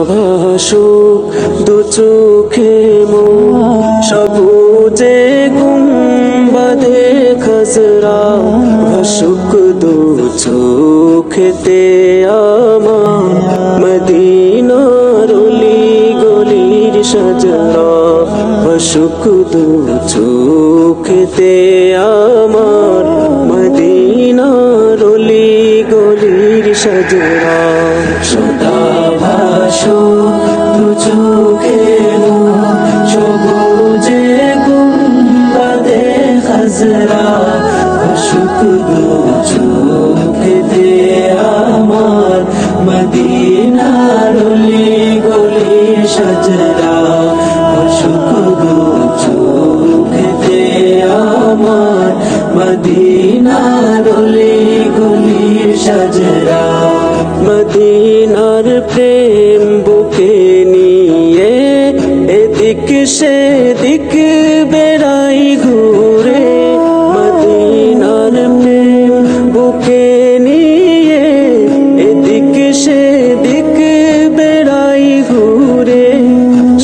ভাসুক দু চোখে মোর, সবুজে গুম্বাদে খাজরা ভাসুক দু চোখেতে আমার, মদিনার অলি গলির সাজরা ভাসুক দু চোখেতে আমার, মদিনার অলি গলির সাজরা। সদা ভাসুক দু চোখে মোর, সবুজে গুম্বাদে খাজরা ভাসুক দু চোখেতে আমার, মদিনার অলি গলির সাজরা ভাসুক দু চোখেতে আমার, মদিনার অলি গলির সাজরা। মদিনার প্রেম বুকে নিয়ে এদিক সেদিক বেড়াই ঘুরে, মদিনার প্রেম বুকে নিয়ে এদিক সেদিক বেড়াই ঘুরে,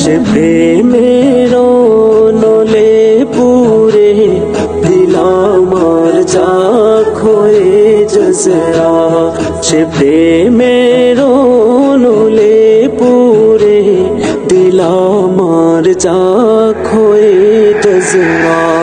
সে প্রেমের নলে পুরে দিল আমার চাক হয়ে জজরা, সে প্রেমের নলে পুরে দিল আমার চাক হয়ে জজরা।